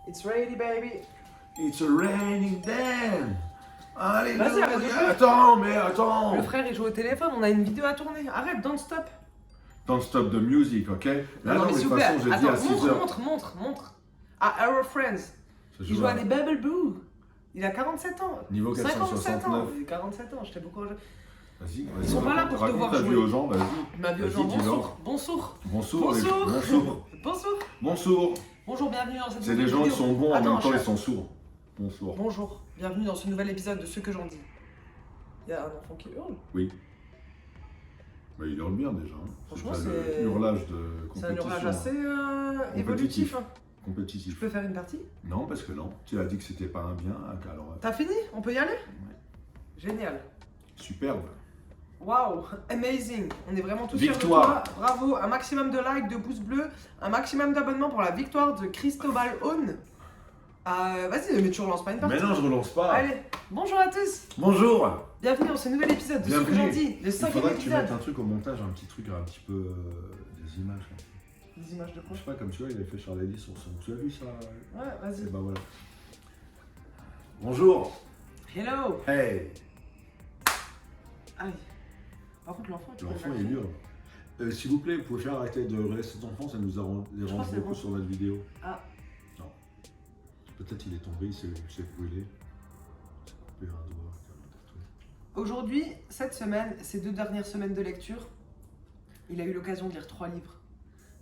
It's ready, baby. It's a raining day. Allez, Vas-y, arrête de jouer. Attends. Le frère, il joue au téléphone, on a une vidéo à tourner. Arrête, don't stop. Don't stop the music, ok? Non, mais de s'il toute vous plaît. façon, j'ai dit à Attends, 6h. montre. Ah, Our Friends. Il joue à des Bubble Boo. Il a 47 ans. Niveau 57 ans. 469. Il a 47 ans, j'étais beaucoup âgé. Vas-y, Ils sont pas là pour te raconte voir ta jouer. vie aux gens, vas-y. Ma vie aux Vas-y, gens, dis-leur. bonsoir. Bonsour. Bonsoir. Bonsour. Bonjour, bienvenue dans cette C'est nouvelle des gens qui vidéo. sont bons, en Attends, même temps ils chef. sont sourds. Bonsoir. Bonjour, bienvenue dans ce nouvel épisode de Ce que j'en dis. Il y a un enfant qui hurle. Oui. Bah, il hurle bien déjà. Franchement, pas c'est- le hurlage de compétition. C'est un hurlage assez évolutif. hein. Je Compétitif. peux faire une partie? Non, parce que non. Tu as dit que c'était pas un bien, alors T'as fini? On peut y aller? Génial. superbe. Waouh, amazing. On est vraiment tous fiers de Victoire. toi. Bravo. Un maximum de likes, de pouces bleus, un maximum d'abonnements pour la victoire de Cristobal Own. Vas-y, mais tu relances pas une partie. Mais non, je relance pas. Allez, bonjour à tous. Bonjour. Bienvenue dans ce nouvel épisode de Ce que j'en dis, le Il 5e faudra que tu épisode. mettes un truc au montage, un petit truc, un petit peu des images. Là. Des images de quoi? Je sais pas, comme tu vois, il avait fait Charlie sur son. Tu as vu ça? Ouais, vas-y. Et bah voilà. Bonjour. Hello. Hey. Aïe. Par contre, l'enfant, tu peux L'enfant le il faire. hurle. S'il vous plaît, vous pouvez faire arrêter de relayer cet enfant, ça nous dérange Je crois que c'est beaucoup bon. sur notre vidéo. Ah. Non. Peut-être il est tombé, il s'est brûlé. C'est coupé un doigt. Aujourd'hui, cette semaine, ces 2 dernières semaines de lecture, il a eu l'occasion de lire 3 livres.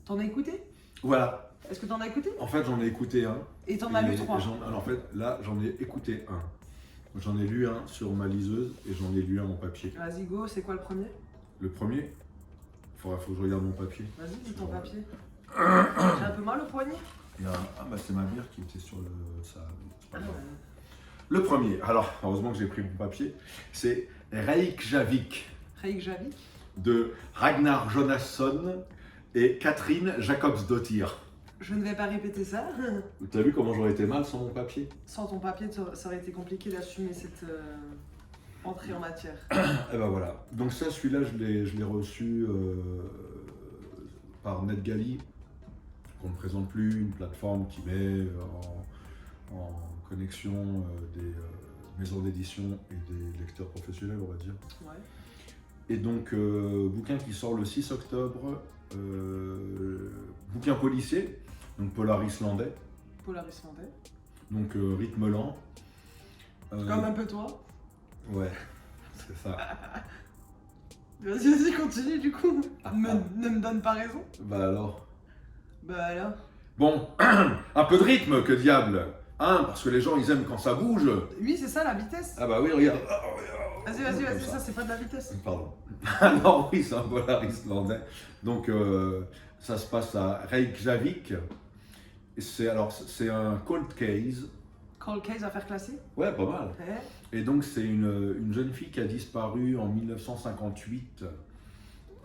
T'en as écouté? Voilà. Est-ce que t'en as écouté? En fait, j'en ai écouté un. Et t'en as lu 3. Alors en fait, là, j'en ai écouté un. J'en ai lu un sur ma liseuse et j'en ai lu un en papier. Vas-y, go, c'est quoi le premier? Le premier, faut que je regarde mon papier. Vas-y, dis ton papier. J'ai un peu mal au poignet? Il y a ah bah c'est ma bière qui était sur le ça. c'est pas Ah, grave. ouais. Le premier, alors heureusement que j'ai pris mon papier, c'est Reykjavik Reykjavik. de Ragnar Jonasson et Catherine Jacobsdottir. Je ne vais pas répéter ça. T'as vu comment j'aurais été mal sans mon papier? Sans ton papier, ça aurait été compliqué d'assumer cette entrée en matière. Et ben voilà. Donc ça, celui-là, je l'ai reçu par NetGalley, qu'on ne présente plus, une plateforme qui met en connexion des maisons d'édition et des lecteurs professionnels, on va dire. Ouais. Et donc, bouquin qui sort le 6 octobre, bouquin policier, donc polar islandais, Polar islandais. donc rythme lent. Comme un peu toi. Ouais, c'est ça. Vas-y, continue du coup. Ne me donne pas raison. Bah alors. Bah alors. Bon, un peu de rythme, que diable, hein, parce que les gens ils aiment quand ça bouge. Oui, c'est ça la vitesse. Ah bah oui, regarde. Vas-y, Comme ça c'est pas de la vitesse. Pardon. Ah non, oui, c'est un polar islandais. Donc ça se passe à Reykjavik. C'est un cold case. Cold case, affaire classée. Ouais, pas mal. Ouais. Et donc c'est une jeune fille qui a disparu en 1958.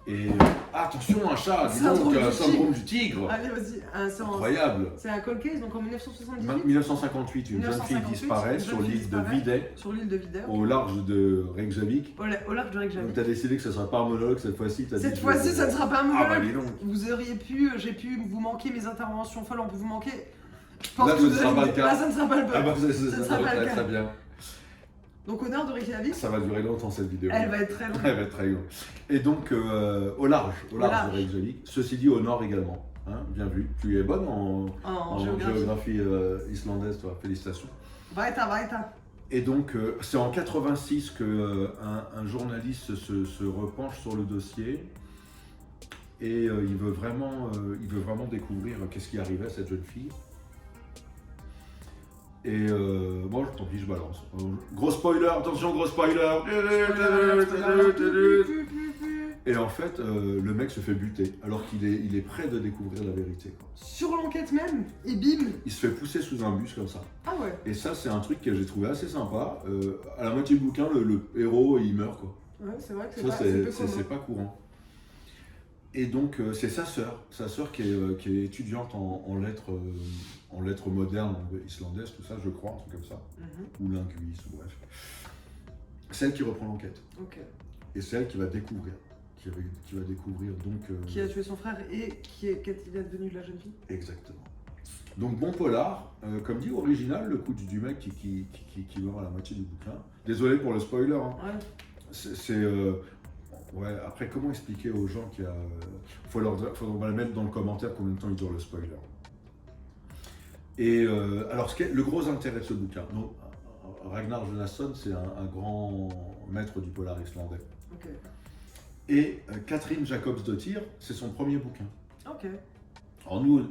Et attention, un chat, dis donc, syndrome du tigre. Allez, vas-y. Incroyable. C'est un cold case, donc en 1978. 1958, une jeune fille disparaît sur l'île de Videt, Sur l'île de Videt. au large de Reykjavik. Au large de Donc Reykjavik. tu as décidé que ce ne sera pas un monologue cette fois-ci. Cette fois-ci, ça ne sera pas un Ah bah monologue. dis donc. Vous auriez pu, j'ai pu vous manquer mes interventions folles, on peut vous manquer. Je pense Là, que ce ne vous sera allez- pas le cas. Là, ça ne sera pas le Ah cas. bah Ça ne sera pas le très cas. très bien. Donc au nord de Reykjavik, Ça va durer longtemps cette vidéo. elle va être très longue. Elle va être très longue. Et donc au large large. de Reykjavik. Ceci dit au nord également. Hein, bien vu. Tu es bonne en géographie islandaise, toi. Félicitations. Weiter. Et donc, c'est en 86 que un journaliste se repenche sur le dossier et il veut vraiment découvrir qu'est-ce qui arrivait à cette jeune fille. Et bon, tant pis, je balance. Gros spoiler, attention, gros spoiler. Et en fait, le mec se fait buter alors qu'il est prêt de découvrir la vérité, quoi. Sur l'enquête même, et bim. Il se fait pousser sous un bus comme ça. Ah ouais. Et ça, c'est un truc que j'ai trouvé assez sympa. À la moitié du bouquin, le héros, il meurt, quoi. Ouais, c'est vrai que Ça, c'est peu c'est commun. pas courant. Et donc, c'est sa sœur qui est étudiante en lettres modernes islandaises, tout ça, je crois, un truc comme ça, ou linguiste, ou bref. C'est elle qui reprend l'enquête. Ok. Et c'est elle qui va découvrir, qui va découvrir donc. Qui a tué son frère et qu'est-il advenu de la jeune fille? Exactement. Donc bon polar, comme dit, original, le coup du mec qui meurt à la moitié du bouquin. Désolé pour le spoiler, hein. Ouais. Ouais, après, comment expliquer aux gens qu'il y a. On va le mettre dans le commentaire combien de temps il dure le spoiler. Et alors, le gros intérêt de ce bouquin, donc, Ragnar Jonasson, c'est un grand maître du polar islandais. Ok. Et Catherine Jacobsdottir, c'est son premier bouquin. Ok. Alors nous,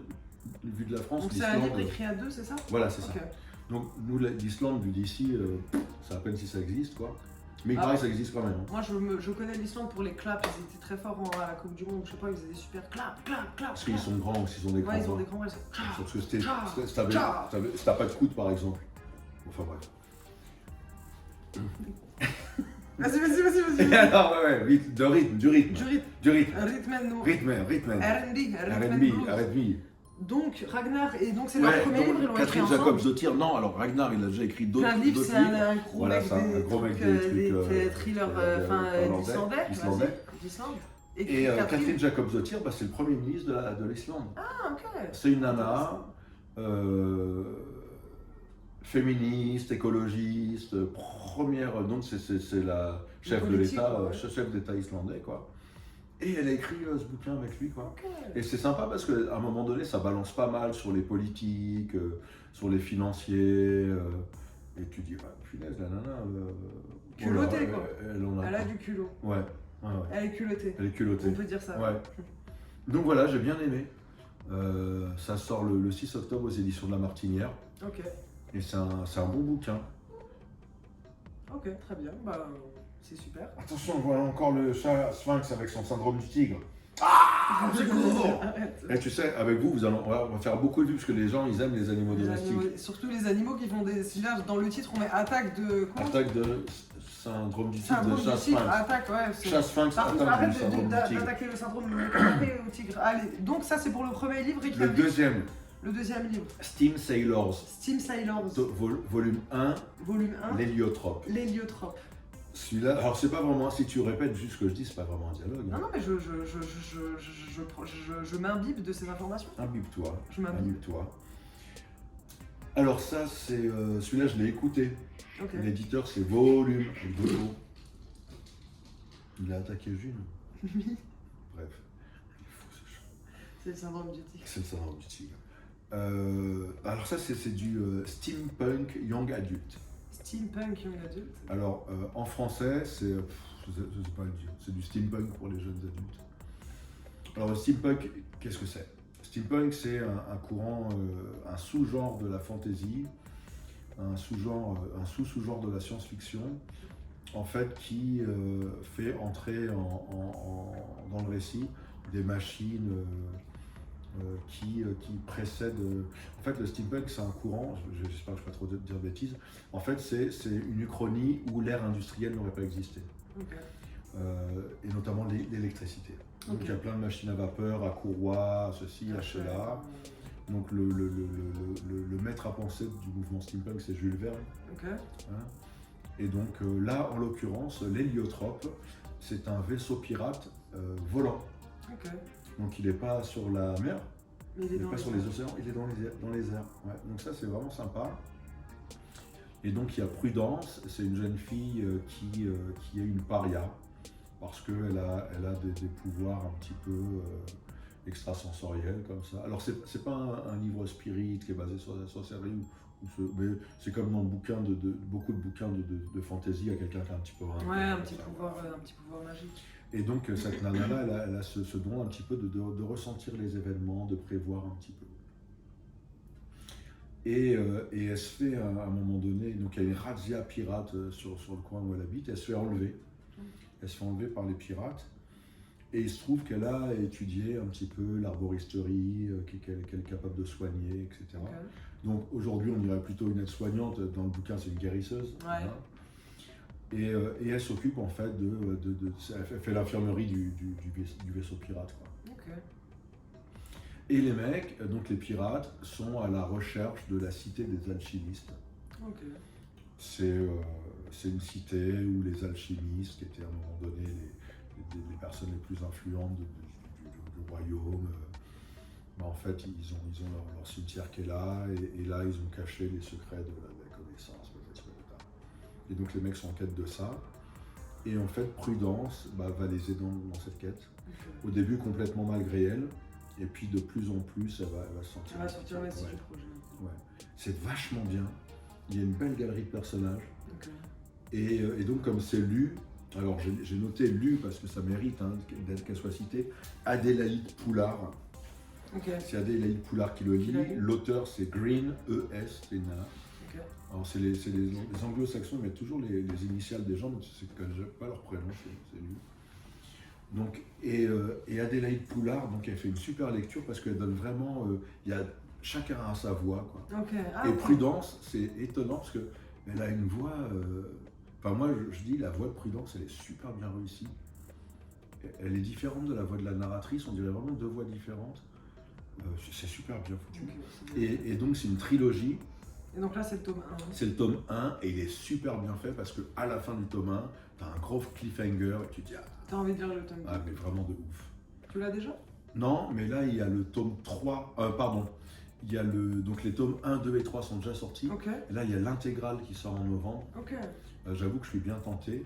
vu de la France, donc c'est un livre écrit à deux, c'est ça? Voilà, c'est Ok. ça. Donc nous, l'Islande, vu d'ici, c'est à peine si ça existe, quoi. Mais il paraît que ça existe quand même. Hein. Moi, je connais l'Islande pour les claps. Ils étaient très forts à la Coupe du Monde. Je sais pas, ils faisaient des super claps. Parce qu'ils sont grands, ils ont des grands Ouais, ils ont bras. des grands bras. Parce que si t'as pas de coude, par exemple. Enfin bref. Vas-y. Alors, ouais, du rythme. Du rythme. Rythme. R&B. Donc, Ragnar, et donc c'est leur premier livre, ils l'ont écrit Catherine ensemble. Jacobsdottir, non, alors Ragnar, il a déjà écrit d'autres livres. Un livre, c'est un gros voilà, mec, c'est un gros mec des thrillers d'Islande. Et Catherine Jacobsdottir, c'est le premier ministre de l'Islande. Ah, ok. C'est une nana féministe, écologiste, première, donc c'est la chef de l'État, chef d'État islandais, quoi. Et elle a écrit ce bouquin avec lui, quoi. Okay. Et c'est sympa parce qu'à un moment donné, ça balance pas mal sur les politiques, sur les financiers. Et tu dis, punaise, la nana. Culottée, quoi. Elle a du culot. Ouais. Elle est culottée. On peut dire ça. Ouais. Donc voilà, j'ai bien aimé. Ça sort le 6 octobre aux éditions de La Martinière. Ok. Et c'est un bon bouquin. Ok, très bien. C'est super. Attention, voilà encore le chat Sphinx avec son syndrome du tigre. Ah, c'est court. Et tu sais, avec vous, on va faire beaucoup de vues parce que les gens, ils aiment les animaux domestiques. Surtout les animaux qui font des... Là, dans le titre, on met attaque de... Comment? Attaque de syndrome du tigre de chat Sphinx. Attaque, ouais. Chat Sphinx, attaque du syndrome du tigre. D'attaquer le syndrome au tigre. Allez, donc ça, c'est pour le premier livre. Le deuxième. Le deuxième livre. Steam Sailors. Volume 1. L'héliotrope. Celui-là, alors c'est pas vraiment, si tu répètes juste ce que je dis, c'est pas vraiment un dialogue. Non, mais je m'imbibe de ces informations. Imbibe-toi. Imbibe-toi. Alors ça, c'est celui-là, je l'ai écouté. Okay. L'éditeur, c'est Volume 2. Il a attaqué Jules. Oui. Bref. C'est le syndrome du tigre. C'est le syndrome du tigre. Alors ça, c'est du steampunk young adult. Steampunk young adult. Alors en français, c'est, je sais pas le dire, c'est du steampunk pour les jeunes adultes. Alors le steampunk, qu'est-ce que c'est? Steampunk, c'est un courant, un sous-genre de la fantasy, un sous-genre de la science-fiction, en fait, qui fait entrer dans le récit des machines qui précèdent. En fait, le steampunk, c'est un courant, j'espère que je ne vais pas trop dire de bêtises, en fait, c'est une uchronie où l'ère industrielle n'aurait pas existé. Okay. Et notamment l'électricité. Donc Okay. il y a plein de machines à vapeur, à courroie, ceci, à cela. Donc le maître à penser du mouvement steampunk, c'est Jules Verne. Okay. Hein. Et donc là, en l'occurrence, l'héliotrope, c'est un vaisseau pirate volant. Okay. Donc il n'est pas sur la mer, il n'est pas sur les océans, il est dans les airs. Ouais. Donc ça, c'est vraiment sympa. Et donc il y a Prudence, c'est une jeune fille qui est une paria, parce qu'elle a des pouvoirs un petit peu extrasensoriels comme ça. Alors c'est pas un livre spirit qui est basé sur la sorcellerie, mais c'est comme dans beaucoup de bouquins de fantasy, il y a quelqu'un qui a un petit peu un petit pouvoir magique. Et donc cette nana-là, elle a ce don un petit peu de ressentir les événements, de prévoir un petit peu. Et elle se fait à un moment donné, donc il y a une razzia pirate sur le coin où elle habite, elle se fait enlever. Elle se fait enlever par les pirates. Et il se trouve qu'elle a étudié un petit peu l'arboristerie, qu'elle est capable de soigner, etc. Okay. Donc aujourd'hui, on dirait plutôt une aide-soignante. Dans le bouquin, c'est une guérisseuse. Ouais. Hein. Et elle s'occupe en fait elle fait l'infirmerie du vaisseau pirate. Quoi. Okay. Et les mecs, donc les pirates, sont à la recherche de la cité des alchimistes. Okay. C'est une cité où les alchimistes, qui étaient à un moment donné les personnes les plus influentes du royaume, en fait, ils ont leur cimetière qui est là, et là, ils ont caché les secrets de la connaissance. Et donc, les mecs sont en quête de ça. Et en fait, Prudence va les aider dans cette quête. Au début, complètement malgré elle. Et puis, de plus en plus, elle va se sentir. Elle va sortir du projet. Ouais. C'est vachement bien. Il y a une belle galerie de personnages. Et donc, comme c'est lu, alors j'ai noté lu parce que ça mérite qu'elle soit citée, Adélaïde Poulard. C'est Adélaïde Poulard qui le lit. L'auteur, c'est Green, E.S. Pena. Alors, c'est les anglo-saxons, mais toujours les initiales des gens, donc c'est pas leur prénom, c'est lui. Donc, et Adélaïde Poulard, donc, elle fait une super lecture parce qu'elle donne vraiment. Chacun a sa voix, quoi. Et Prudence, c'est étonnant parce qu'elle a une voix. Enfin, moi, je dis, la voix de Prudence, elle est super bien réussie. Elle est différente de la voix de la narratrice, on dirait vraiment deux voix différentes. C'est super bien foutu. Et donc, c'est une trilogie. Et donc là, c'est le tome 1. C'est le tome 1 et il est super bien fait parce qu'à la fin du tome 1, t'as un gros cliffhanger et tu te dis t'as envie de lire le tome 2. Ah, mais vraiment de ouf. Tu l'as déjà? Non, mais là, il y a le tome 3. Pardon. Il y a donc les tomes 1, 2 et 3 sont déjà sortis. Et là, il y a l'intégrale qui sort en novembre. J'avoue que je suis bien tenté.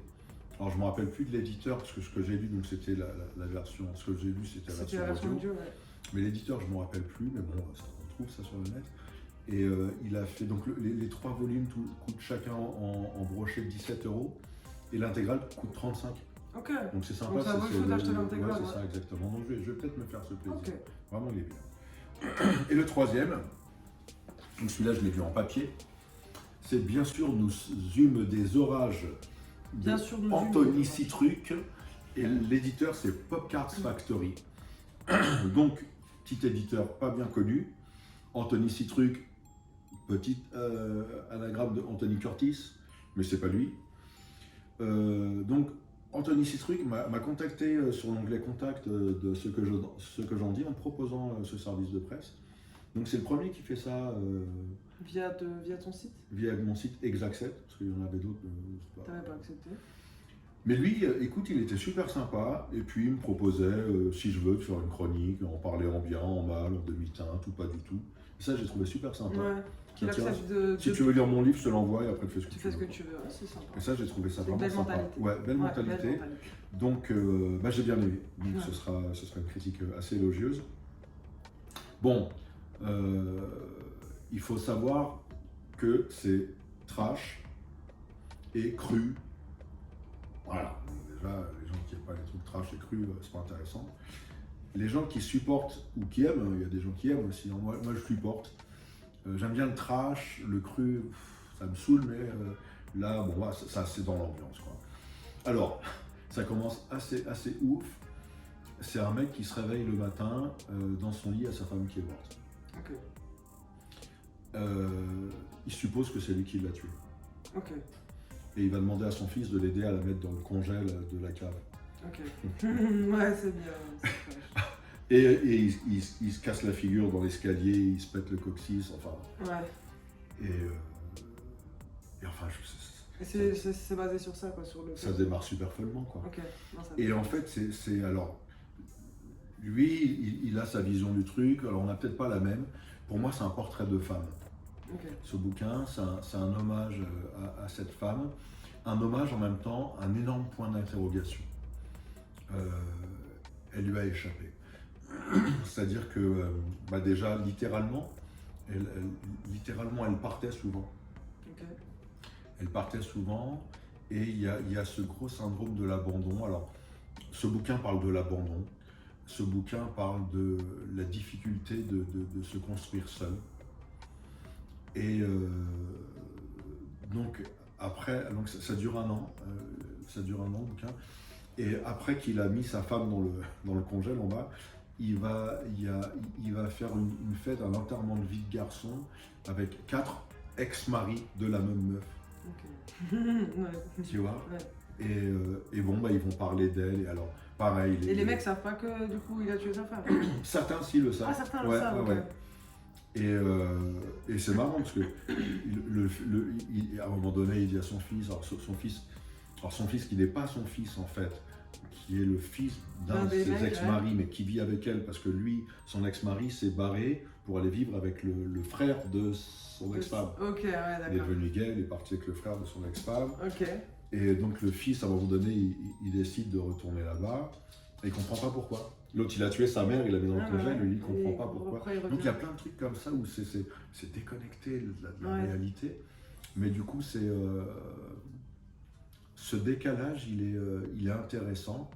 Alors, je ne me rappelle plus de l'éditeur parce que ce que j'ai lu, donc c'était la version. Ce que j'ai lu, c'était la version audio. Mais l'éditeur, je ne me rappelle plus. Mais bon, on trouve ça sur le net. Et il a fait, donc les 3 volumes coûtent chacun en brochet 17 €. Et l'intégrale coûte 35. Donc c'est sympa. Donc ça vaut le coup d'acheter l'intégrale. Ouais, c'est ça, exactement. Donc je vais peut-être me faire ce plaisir. Vraiment, il est bien. Et le troisième, donc celui-là, je l'ai vu en papier. C'est bien sûr Nous eûmes des orages de Anthony Citruc. Et l'éditeur, c'est Pop Cards Factory. Donc, petit éditeur pas bien connu. Anthony Citruc. Petit anagramme de Anthony Curtis, mais c'est pas lui. Donc Anthony Citruc m'a contacté sur l'onglet contact de ce que j'en dis en proposant ce service de presse. Donc c'est le premier qui fait ça. Via ton site? Via mon site Exact, parce qu'il y en avait d'autres. T'avais pas accepté? Mais lui, écoute, il était super sympa, et puis il me proposait, si je veux, de faire une chronique, en parler en bien, en mal, en demi-teinte, ou pas du tout. Et ça, j'ai trouvé super sympa. Qu'il accepte si tu veux lire mon livre, je te l'envoie et après tu fais ce que tu veux. Tu fais ce que tu veux, c'est sympa. Et ça, j'ai trouvé ça vraiment belle sympa. Mentalité. Ouais, belle mentalité. Donc, j'ai bien aimé. Donc, ce sera une critique assez élogieuse. Bon, il faut savoir que c'est trash et cru. Voilà. Déjà, les gens qui n'aiment pas les trucs trash et cru, c'est pas intéressant. Les gens qui supportent ou qui aiment, il y a des gens qui aiment aussi. Moi je supporte. J'aime bien le trash, le cru, ça me saoule, mais là, bon, ça c'est dans l'ambiance, quoi. Alors, ça commence assez ouf. C'est un mec qui se réveille le matin dans son lit à sa femme qui est morte. Il suppose que c'est lui qui l'a tué. Et il va demander à son fils de l'aider à la mettre dans le congèle de la cave. Ouais, c'est bien. Et il se casse la figure dans l'escalier, il se pète le coccyx, enfin. Et enfin, c'est basé sur ça, quoi, sur le. Ça démarre super follement, quoi. Non, et en fait, c'est alors. Lui, il a sa vision du truc, alors on n'a peut-être pas la même. Pour moi, c'est un portrait de femme. Ce bouquin, c'est un hommage à cette femme. Un hommage en même temps, un énorme point d'interrogation. Elle lui a échappé. C'est-à-dire que, déjà, littéralement, elle partait souvent. Elle partait souvent, et il y a ce gros syndrome de l'abandon. Alors, ce bouquin parle de l'abandon. Ce bouquin parle de la difficulté de se construire seul. Et donc, après, ça dure un an. Ça dure un an, le bouquin. Et après qu'il a mis sa femme dans le congèle en bas, il va faire une fête, un enterrement de vie de garçon avec 4 ex-maris de la même meuf. Tu vois? Et bon, ils vont parler d'elle. Et alors, pareil. Et les mecs savent pas que du coup il a tué sa femme? Certains, si, le savent. Ah, certains le savent. Ouais. Et c'est marrant parce que à un moment donné, il dit à son fils, son fils qui n'est pas son fils en fait, qui est le fils d'un de ses ex-maris, mais qui vit avec elle parce que lui, son ex-mari, s'est barré pour aller vivre avec le frère de son ex-femme. Ok, ouais, d'accord. Il est devenu gay, il est parti avec le frère de son ex-femme. Ok. Et donc le fils, à un moment donné, il décide de retourner là-bas et il comprend pas pourquoi. L'autre, il a tué sa mère, il l'a mis dans le congèle, lui, il comprend pas pourquoi. Donc il y a plein de trucs comme ça où c'est déconnecté de la réalité. Mais du coup, ce décalage, il est intéressant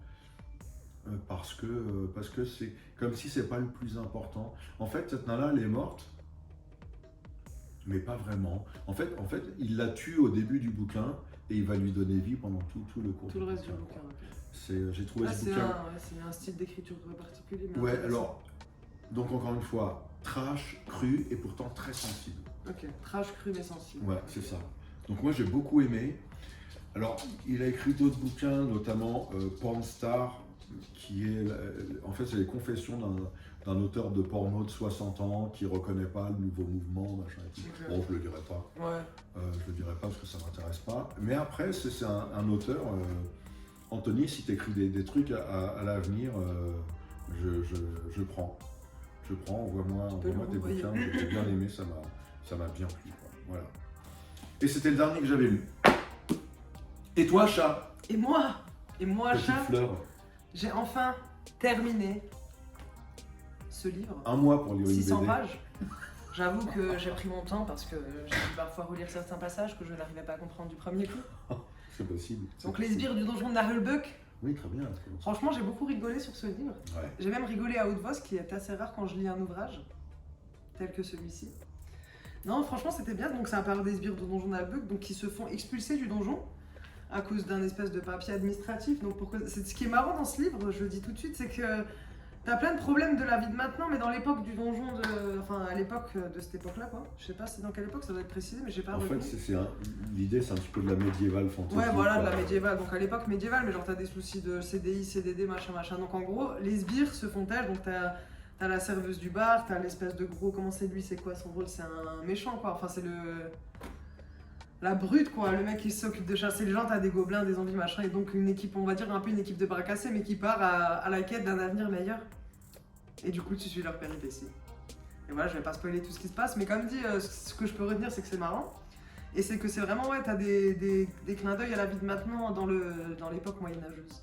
parce que c'est comme si c'est pas le plus important. En fait, cette nana, elle est morte, mais pas vraiment. En fait, il la tue au début du bouquin et il va lui donner vie pendant tout le cours. Tout le reste du bouquin. J'ai trouvé ce bouquin. C'est un style d'écriture particulier. Ouais, alors, donc encore une fois, trash, cru et pourtant très sensible. Ok, trash, cru mais sensible. Ouais, c'est ça. Donc moi j'ai beaucoup aimé. Alors, il a écrit d'autres bouquins, notamment Porn Star, qui est, en fait, c'est les confessions d'un auteur de porno de 60 ans qui ne reconnaît pas le nouveau mouvement, machin et tout. Okay. Bon, je ne le dirai pas. Ouais. Je le dirai pas parce que ça ne m'intéresse pas. Mais après, c'est un auteur, Anthony, si tu écris des trucs à l'avenir, je prends. Je prends, envoie-moi tes bouquins, j'ai bien aimé, ça m'a bien plu. Quoi. Voilà. Et c'était le dernier que j'avais lu. Et toi, chat? Et moi, petite chat, fleur. J'ai enfin terminé ce livre. Un mois pour lire une BD. 600 pages. J'avoue que j'ai pris mon temps parce que j'ai dû parfois relire certains passages que je n'arrivais pas à comprendre du premier coup. C'est possible. Donc les sbires du donjon de Narulbuck. Oui, très bien. Franchement, j'ai beaucoup rigolé sur ce livre. Ouais. J'ai même rigolé à haute voix, ce qui est assez rare quand je lis un ouvrage tel que celui-ci. Non, franchement, c'était bien. Donc ça parle des sbires du donjon de Narulbuck, donc qui se font expulser du donjon à cause d'un espèce de papier administratif. Donc c'est ce qui est marrant dans ce livre, je le dis tout de suite, c'est que t'as plein de problèmes de la vie de maintenant, mais dans l'époque du donjon, enfin à l'époque de cette époque-là, quoi. Je sais pas c'est dans quelle époque, ça doit être précisé, mais j'ai pas. En fait, l'idée, c'est un petit peu de la médiévale fantasy. Ouais, voilà, de la médiévale. Donc à l'époque médiévale, mais genre t'as des soucis de CDI, CDD, machin. Donc en gros, les sbires se font tâche, donc t'as la serveuse du bar, t'as l'espèce de gros, comment c'est lui, c'est quoi son rôle? C'est un méchant, quoi. Enfin, c'est la brute, quoi, le mec qui s'occupe de chasser les gens, t'as des gobelins, des zombies, machin, et donc une équipe, on va dire un peu une équipe de bras cassés, mais qui part à la quête d'un avenir meilleur. Et du coup, tu suis leur péripétie. Et voilà, je vais pas spoiler tout ce qui se passe, mais comme dit, ce que je peux retenir, c'est que c'est marrant. Et c'est que c'est vraiment, ouais, t'as des clins d'œil à la vie de maintenant dans l'époque moyenâgeuse.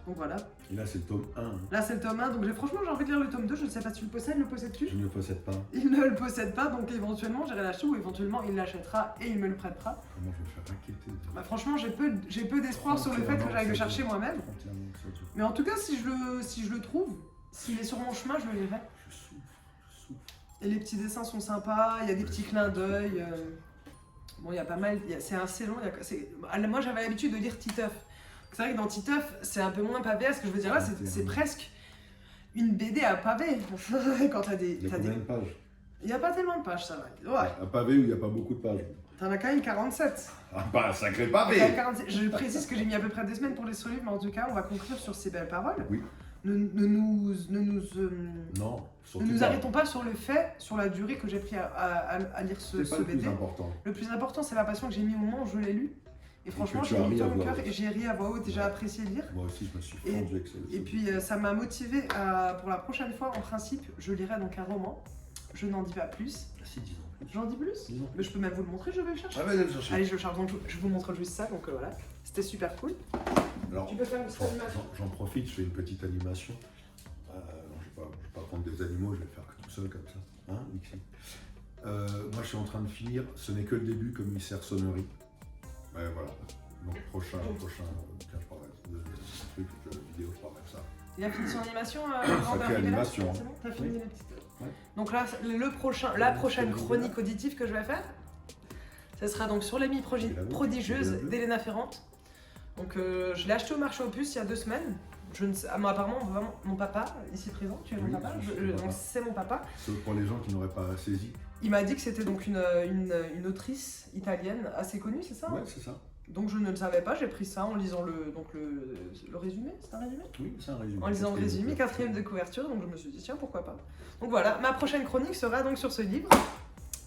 Donc voilà. Et là, c'est le tome 1. Là, c'est le tome 1, donc franchement, j'ai envie de lire le tome 2. Je ne sais pas si tu le possèdes, le possèdes-tu? Je ne le possède pas. Il ne le possède pas, donc éventuellement, j'irai l'acheter ou éventuellement, il l'achètera et il me le prêtera. Comment je vais faire inquiéter? Bah, franchement, j'ai peu d'espoir sur le fait que j'aille le chercher moi-même. Mais en tout cas, si je le trouve, s'il est sur mon chemin, je le lirai. Je souffre. Et les petits dessins sont sympas, il y a des petits clins d'œil. Bon, il y a pas mal, c'est assez long. Moi, j'avais l'habitude de lire Titeuf. C'est vrai que dans Titeuf, c'est un peu moins pavé. Ce que je veux dire là, c'est presque une BD à pavé. Quand t'as des. Il y a combien de pages? Il n'y a pas tellement de pages, ça va. Ouais. Un pavé où il n'y a pas beaucoup de pages. T'en as quand même 47. Ah, pas un sacré pavé! Je précise que j'ai mis à peu près 2 semaines pour les livre, mais en tout cas, on va conclure sur ces belles paroles. Oui. Ne nous arrêtons pas sur le fait, sur la durée que j'ai pris à lire ce BD. C'est pas le plus important. Le plus important, c'est la passion que j'ai mis au moment où je l'ai lu. Et franchement, j'ai mis tout mon cœur et j'ai ri à voix haute et j'ai apprécié lire. Moi aussi, je me suis fendu avec ça. Et puis, ça m'a motivé pour la prochaine fois, en principe, je lirai donc un roman. Je n'en dis pas plus. Ah si, disons plus. J'en dis plus? Disons. Mais je peux même vous le montrer, je vais le chercher. Ah, vas-y, le chercher. Allez, je le charge, donc je vous montre juste ça, donc voilà. C'était super cool. Alors, tu peux faire une petite animation. J'en profite, je fais une petite animation. Je vais pas prendre des animaux, je vais le faire tout seul comme ça. Hein, Mixi. Moi, je suis en train de finir. Ce n'est que le début, commissaire Sonnery. Ouais, voilà. Donc, prochain tiens, je parlerai de truc, vidéo, je parlerai de ça. Il a fini son animation Sacrée animation. C'est bon, t'as fini les petites. Ouais. Donc là, la prochaine chronique auditive que je vais faire, ce sera donc sur l'amie prodigieuse d'Elena Ferrante. Donc je l'ai acheté au marché aux puces il y a 2 semaines. Apparemment, vraiment, mon papa, ici présent, tu es mon papa, donc c'est mon papa. Sauf pour les gens qui n'auraient pas saisi. Il m'a dit que c'était donc une autrice italienne assez connue, c'est ça? Ouais, c'est ça. Donc je ne le savais pas, j'ai pris ça en lisant le résumé, c'est un résumé? Oui, c'est un résumé. En lisant le résumé, 4e de couverture, donc je me suis dit tiens pourquoi pas. Donc voilà, ma prochaine chronique sera donc sur ce livre.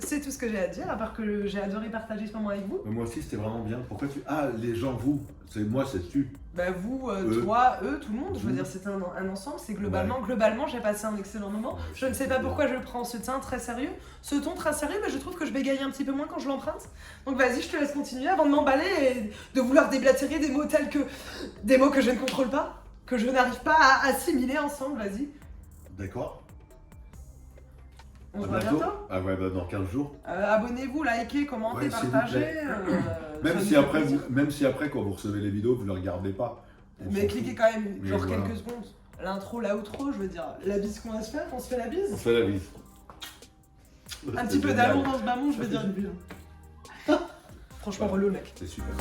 C'est tout ce que j'ai à dire, à part que j'ai adoré partager ce moment avec vous. Mais moi aussi, c'était vraiment bien. Pourquoi tu... Ah, les gens, vous. C'est moi, c'est tu. Bah vous, Eux. toi, eux, tout le monde, je veux Vous. dire c'était un ensemble, c'est globalement j'ai passé un excellent moment. Ouais, Je ne sais pas pourquoi je prends ce ton très sérieux, mais je trouve que je bégaye un petit peu moins quand je l'emprunte. Donc vas-y, je te laisse continuer avant de m'emballer et de vouloir déblatérer des mots tels que des mots que je ne contrôle pas, que je n'arrive pas à assimiler ensemble, vas-y. D'accord. On se À voit bientôt. bientôt. Ah ouais, bah dans 15 jours. Abonnez-vous, likez, commentez, Ouais, s'il vous partagez. plaît. Ça Même nous si, fait après, plaisir. même si après, quand vous recevez les vidéos, vous ne les regardez pas. On Mais s'en cliquez fout. quand même, Mais genre voilà. quelques secondes. L'intro, l'outro, je veux dire, la bise qu'on va se faire, on se fait la On bise. se fait la bise. Un petit peu d'amour dans ce bamon, je veux dire. Franchement, relou, mec. C'est super.